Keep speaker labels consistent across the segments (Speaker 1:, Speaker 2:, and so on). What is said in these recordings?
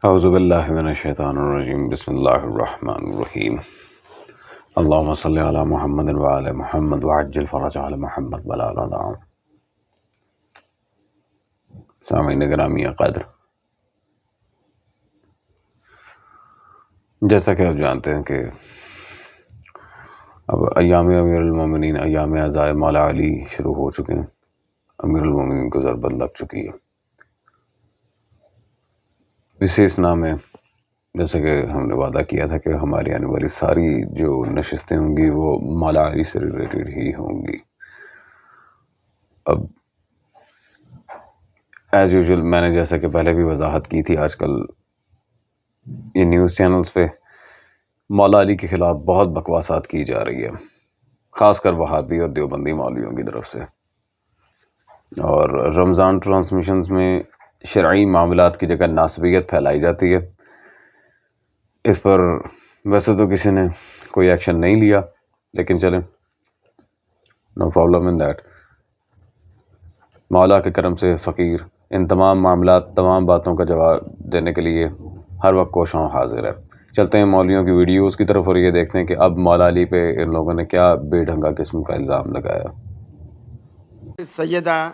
Speaker 1: اعوذ باللہ من الشیطان الرجیم بسم اللہ الرحمن الرحیم اللہم صلی علی محمد وعلی محمد وعجل فرج علی محمد ولا دعام. سامعین گرامی قدر، جیسا کہ آپ جانتے ہیں کہ اب ایام امیر المومنین، ایام عزائے مولا علی شروع ہو چکے ہیں. امیر المومنین کو ضربت لگ چکی ہے. اسی اسنا میں جیسے کہ ہم نے وعدہ کیا تھا کہ ہماری آنے والی ساری جو نشستیں ہوں گی وہ مولا علی سے ریلیٹڈ ہی ہوں گی. اب ایز یوزول میں نے جیسا کہ پہلے بھی وضاحت کی تھی، آج کل یہ نیوز چینلز پہ مولا علی کے خلاف بہت بکواسات کی جا رہی ہے، خاص کر وہابی اور دیوبندی مولویوں کی طرف سے. اور رمضان ٹرانسمیشنز میں شرعی معاملات کی جگہ ناسبیت پھیلائی جاتی ہے. اس پر ویسے تو کسی نے کوئی ایکشن نہیں لیا، لیکن چلیں، نو پرابلم ان دیٹ. مولا کے کرم سے فقیر ان تمام معاملات، تمام باتوں کا جواب دینے کے لیے ہر وقت کوشاں حاضر ہے. چلتے ہیں مولویوں کی ویڈیوز کی طرف اور یہ دیکھتے ہیں کہ اب مولا علی پہ ان لوگوں نے کیا بے ڈھنگا قسم کا الزام لگایا.
Speaker 2: سیدہ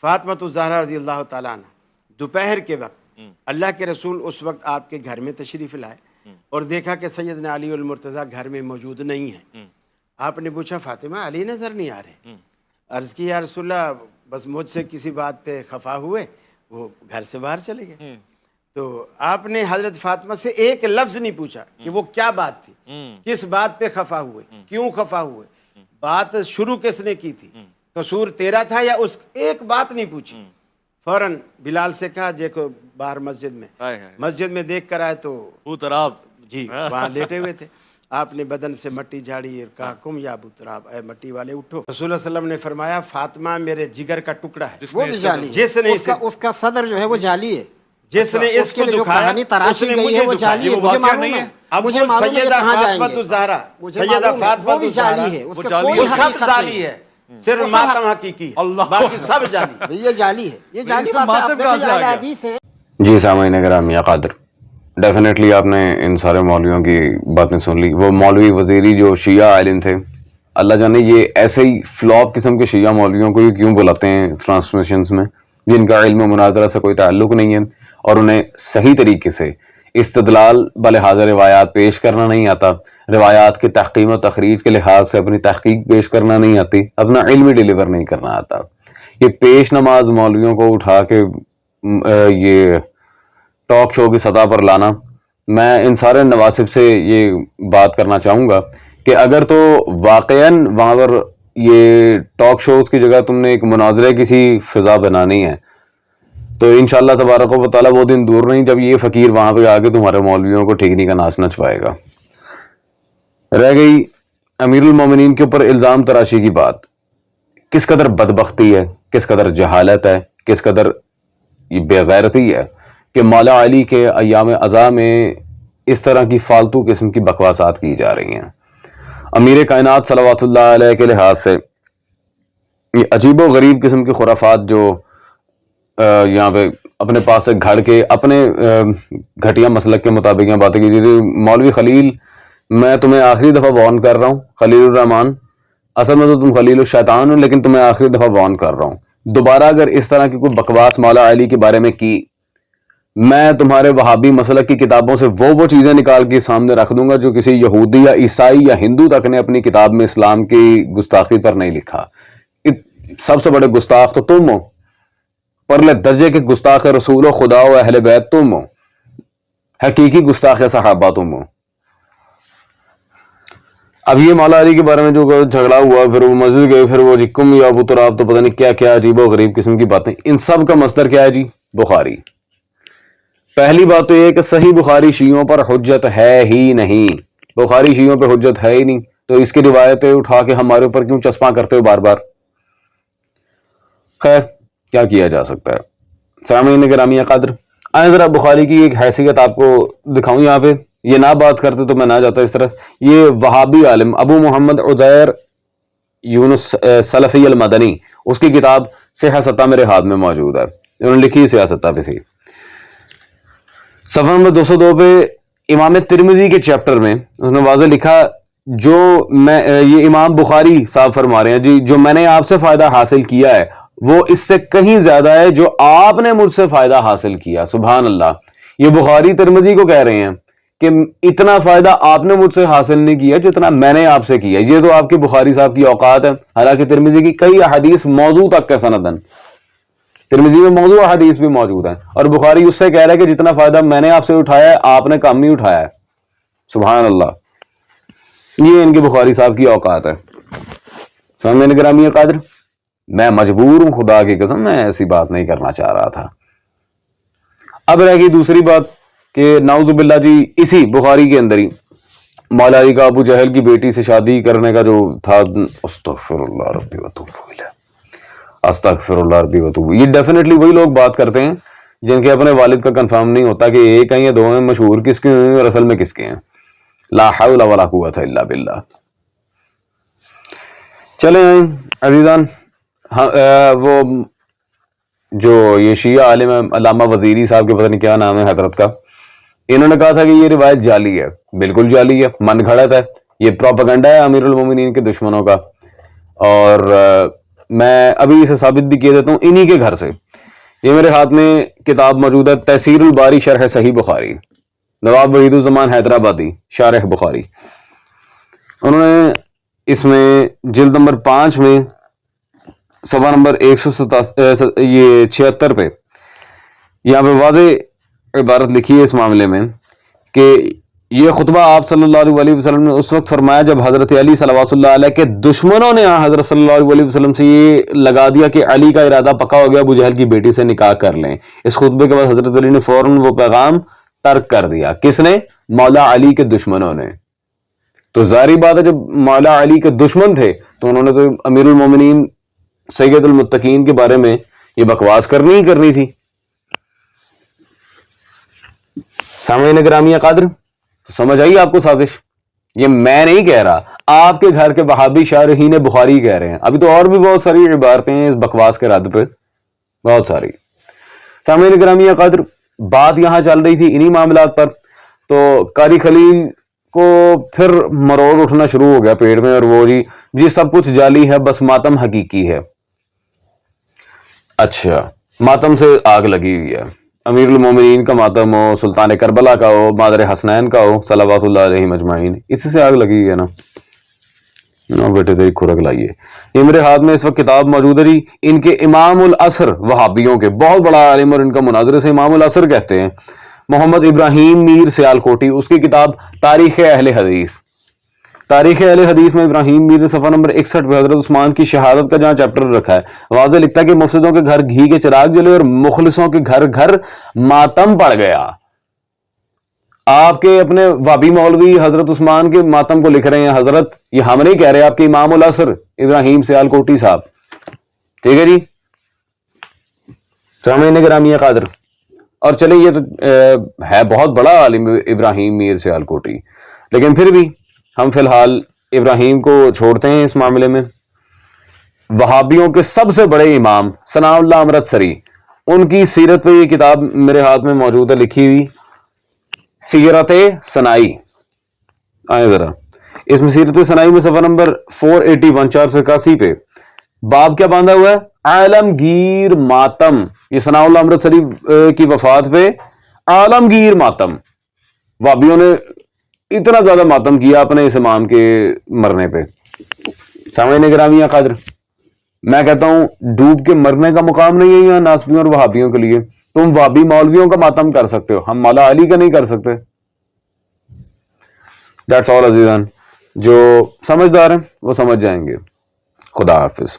Speaker 2: فاطمہ الزہرا رضی اللہ تعالیٰ عنہ دوپہر کے وقت اللہ کے رسول اس وقت آپ کے گھر میں تشریف لائے اور دیکھا کہ سیدنا علی المرتضیٰ گھر میں موجود نہیں ہیں. آپ نے پوچھا فاطمہ علی نظر نہیں آ رہے؟ عرض کی یا رسول اللہ بس مجھ سے کسی بات پہ خفا ہوئے، وہ گھر سے باہر چلے گئے. تو آپ نے حضرت فاطمہ سے ایک لفظ نہیں پوچھا کہ وہ کیا بات تھی، کس بات پہ خفا ہوئے، کیوں خفا ہوئے، بات شروع کس نے کی تھی، قصور تیرا تھا یا اس، ایک بات نہیں پوچھی. فوراً بلال سے کہا دیکھو باہر مسجد میں دیکھ کر آئے تو جی وہاں لیٹے ہوئے تھے. آپ نے بدن سے مٹی جھاڑی اور کہا کم یا ابو تراب، اے مٹی والے اٹھو. رسول اللہ صلی اللہ علیہ وسلم نے فرمایا فاطمہ میرے جگر کا ٹکڑا ہے.
Speaker 3: وہ بھی جعلی ہے،
Speaker 2: جس نے
Speaker 3: اس کا صدر جو ہے وہ جعلی ہے،
Speaker 2: جس نے اس کو
Speaker 3: جو کہانی تراشی گئی ہے وہ جعلی ہے. مجھے معلوم ہے، مجھے معلوم ہے کہاں جائیں گے.
Speaker 2: سیدہ فاطمہ
Speaker 3: وہ بھی جعلی ہے، اس کا کوئی
Speaker 2: وہ سب
Speaker 3: حقیقت
Speaker 2: جعلی
Speaker 3: نہیں
Speaker 2: ہے، صرف ماتم حقیقی ہے، باقی سب جعلی.
Speaker 3: یہ جعلی ہے، یہ جعلی بات ہے. آپ دیکھیں اہل حدیث ہیں.
Speaker 1: جی سامعین گرامی قادر، ڈیفینیٹلی آپ نے ان سارے مولویوں کی باتیں سن لی. وہ مولوی وزیری جو شیعہ عالم تھے، اللہ جانے یہ ایسے ہی فلاپ قسم کے شیعہ مولویوں کو کیوں بلاتے ہیں ٹرانسمیشنز میں، جن کا علم و مناظرہ سے کوئی تعلق نہیں ہے اور انہیں صحیح طریقے سے استدلال بلحاظ روایات پیش کرنا نہیں آتا، روایات کے تحقیم و تخریج کے لحاظ سے اپنی تحقیق پیش کرنا نہیں آتی، اپنا علم ڈیلیور نہیں کرنا آتا. یہ پیش نماز مولویوں کو اٹھا کے یہ ٹاک شو کی سطح پر لانا، میں ان سارے نواسب سے یہ بات کرنا چاہوں گا کہ اگر تو واقعاً وہاں پر یہ ٹاک شوز کی جگہ تم نے ایک مناظرے کی سی فضا بنانی ہے تو انشاءاللہ تبارک و تعالیٰ وہ دن دور نہیں جب یہ فقیر وہاں پہ آ کے تمہارے مولویوں کو ٹھیکنی کا ناچ نچوائے گا. رہ گئی امیر المومنین کے اوپر الزام تراشی کی بات. کس قدر بدبختی ہے، کس قدر جہالت ہے، کس قدر یہ بے غیرتی ہے کہ مولا علی کے ایام عزا میں اس طرح کی فالتو قسم کی بکواسات کی جا رہی ہیں. امیر کائنات صلوات اللہ علیہ کے لحاظ سے یہ عجیب و غریب قسم کی خرافات جو یہاں پہ اپنے پاس سے گھڑ کے اپنے گھٹیا مسلک کے مطابق یہاں باتیں کی. مولوی خلیل، میں تمہیں آخری دفعہ وارن کر رہا ہوں، خلیل الرحمان، اصل میں تو تم خلیل الشیطان ہو، لیکن تمہیں آخری دفعہ وارن کر رہا ہوں. دوبارہ اگر اس طرح کی کوئی بکواس مولا علی کے بارے میں کی، میں تمہارے وہابی مسلک کی کتابوں سے وہ چیزیں نکال کے سامنے رکھ دوں گا جو کسی یہودی یا عیسائی یا ہندو تک نے اپنی کتاب میں اسلام کی گستاخی پر نہیں لکھا. سب سے بڑے گستاخ تو تم ہو، پرلے درجے کے گستاخ رسول و خدا و اہل بیت تم ہو، حقیقی گستاخ صحابہ تم ہو. اب یہ مولا علی کے بارے میں جو جھگڑا ہوا، پھر وہ مسجد گئے، پھر وہ جی کم یا ابو تراب، تو پتہ نہیں کیا کیا عجیب و غریب قسم کی باتیں. ان سب کا مصدر کیا ہے جی؟ بخاری. پہلی بات تو یہ کہ صحیح بخاری شیعوں پر حجت ہے ہی نہیں، بخاری شیعوں پہ حجت ہے ہی نہیں، تو اس کی روایتیں اٹھا کے ہمارے اوپر کیوں چسپاں کرتے ہو بار بار؟ خیر کیا کیا جا سکتا ہے. سامعین گرامی قدر، آئیں ذرا بخاری کی ایک حیثیت آپ کو دکھاؤں. یہاں پہ یہ نہ بات کرتے تو میں نہ جاتا اس طرف. یہ وہابی عالم ابو محمد عزیر یونس سلفی المدنی، اس کی کتاب سیاستہ میرے ہاتھ میں موجود ہے، انہوں نے لکھی سیاستہ پہ تھی. صفحہ نمبر 202 پہ امام ترمذی کے چیپٹر میں اس نے واضح لکھا جو میں یہ امام بخاری صاحب فرما رہے ہیں جی جو میں نے آپ سے فائدہ حاصل کیا ہے وہ اس سے کہیں زیادہ ہے جو آپ نے مجھ سے فائدہ حاصل کیا. سبحان اللہ. یہ بخاری ترمذی کو کہہ رہے ہیں کہ اتنا فائدہ آپ نے مجھ سے حاصل نہیں کیا جتنا میں نے آپ سے کیا. یہ تو آپ کے بخاری صاحب کی اوقات ہے. حالانکہ ترمذی کی کئی احادیث موضوع تک ہے سندن, ترمذی میں موضوع حدیث بھی موجود ہیں, اور بخاری اس سے کہہ رہا ہے کہ جتنا فائدہ میں نے آپ سے اٹھایا ہے آپ نے کم ہی اٹھایا ہے. سبحان اللہ. یہ ان کے بخاری صاحب کی اوقات ہے. سامعین گرامی قادر, میں مجبور ہوں خدا کی قسم, میں ایسی بات نہیں کرنا چاہ رہا تھا. اب رہ گئی دوسری بات کہ نعوذ باللہ جی اسی بخاری کے اندر ہی مولا علی کا ابو جہل کی بیٹی سے شادی کرنے کا جو تھا, استغفر اللہ ربی وتوب الیہ, استغفر اللہ ربی وتوب. یہ ڈیفینیٹلی وہی لوگ بات کرتے ہیں جن کے اپنے والد کا کنفرم نہیں ہوتا کہ ایک ہیں یا دو ہیں, مشہور کس کے ہیں اور اصل میں کس کے ہیں. لا حول ولا قوت الا باللہ. چلیں عزیزان, وہ جو یہ شیعہ عالم علامہ وزیری صاحب کے پتہ نہیں کیا نام ہے حضرت کا, انہوں نے کہا تھا کہ یہ روایت جعلی ہے. بالکل جعلی ہے, من گھڑت ہے, یہ پروپیگنڈا ہے امیر المومنین کے دشمنوں کا. اور میں ابھی اسے ثابت بھی کیے دیتا ہوں انہی کے گھر سے. یہ میرے ہاتھ میں کتاب موجود ہے, تیسیر الباری شرح صحیح بخاری, نواب وحید الزمان حیدرآبادی شارح بخاری. انہوں نے اس میں جلد نمبر 5 میں صفحہ نمبر 176 پہ یہاں پہ واضح عبارت لکھی ہے اس معاملے میں کہ یہ خطبہ آپ صلی اللہ علیہ وسلم نے اس وقت فرمایا جب حضرت علی صلوات اللہ علیہ کے دشمنوں نے حضرت صلی اللہ علیہ وسلم سے یہ لگا دیا کہ علی کا ارادہ پکا ہو گیا, ابو جہل کی بیٹی سے نکاح کر لیں. اس خطبے کے بعد حضرت علی نے فوراً وہ پیغام ترک کر دیا. کس نے؟ مولا علی کے دشمنوں نے. تو ظاہری بات ہے جب مولا علی کے دشمن تھے تو انہوں نے تو امیر المومنین سید المتقین کے بارے میں یہ بکواس کرنی ہی کرنی تھی. سامعین گرامی قادر, تو سمجھ آئی آپ کو سازش؟ یہ میں نہیں کہہ رہا, آپ کے گھر کے وہابی شارحین بخاری کہہ رہے ہیں. ابھی تو اور بھی بہت ساری عبارتیں ہیں اس بکواس کے رد پہ, بہت ساری. سامعین گرامی قادر, بات یہاں چل رہی تھی انہی معاملات پر, تو قاری خلیل کو پھر مروڑ اٹھنا شروع ہو گیا پیٹ میں, اور وہ جی سب کچھ جعلی ہے, بس ماتم حقیقی ہے. اچھا, ماتم سے آگ لگی ہوئی ہے, امیر المومنین کا ماتم ہو, سلطان کربلا کا ہو, مادر حسنین کا ہو صلوات اللہ علیہ مجمعین, اسی سے آگ لگی ہوئی ہے نا. بیٹے تیری کھرک لائیے. یہ میرے ہاتھ میں اس وقت کتاب موجود ہے جی, ان کے امام العصر وہابیوں کے بہت بڑا عالم, اور ان کا مناظرے سے امام العصر کہتے ہیں, محمد ابراہیم میر سیالکوٹی. اس کی کتاب تاریخ اہل حدیث. تاریخ اہل حدیث میں ابراہیم میر نے صفحہ نمبر 61 پہ حضرت عثمان کی شہادت کا جہاں چیپٹر رکھا ہے, واضح لکھتا ہے کہ مفسدوں کے گھر گھی کے چراغ جلے اور مخلصوں کے گھر گھر ماتم پڑ گیا. آپ کے اپنے وابی مولوی حضرت عثمان کے ماتم کو لکھ رہے ہیں. حضرت یہ ہم نہیں کہہ رہے, آپ کے امام العصر ابراہیم سیالکوٹی صاحب. ٹھیک ہے جی, سامعین گرامی قادر. اور چلیں یہ تو ہے بہت بڑا عالم ابراہیم میر سیالکوٹی, لیکن پھر بھی ہم فی الحال ابراہیم کو چھوڑتے ہیں اس معاملے میں. وہابیوں کے سب سے بڑے امام ثناء اللہ امرتسری, ان کی سیرت پہ یہ کتاب میرے ہاتھ میں موجود ہے لکھی ہوئی, سیرت ثنائی. آئیں ذرا, اس میں سیرت ثنائی میں صفحہ نمبر 481 481 پہ باب کیا باندھا ہوا ہے؟ عالمگیر ماتم. یہ ثناء اللہ امرتسری کی وفات پہ عالمگیر ماتم. وابیوں نے اتنا زیادہ ماتم کیا اپنے اس امام کے مرنے پہ. سامعین گرامی قادر, میں کہتا ہوں ڈوب کے مرنے کا مقام نہیں ہے یہاں ناسبیوں اور وہابیوں کے لیے. تم وابی مولویوں کا ماتم کر سکتے ہو, ہم مولا علی کا نہیں کر سکتے. دیٹس آل عزیزان, جو سمجھدار ہیں وہ سمجھ جائیں گے. خدا حافظ.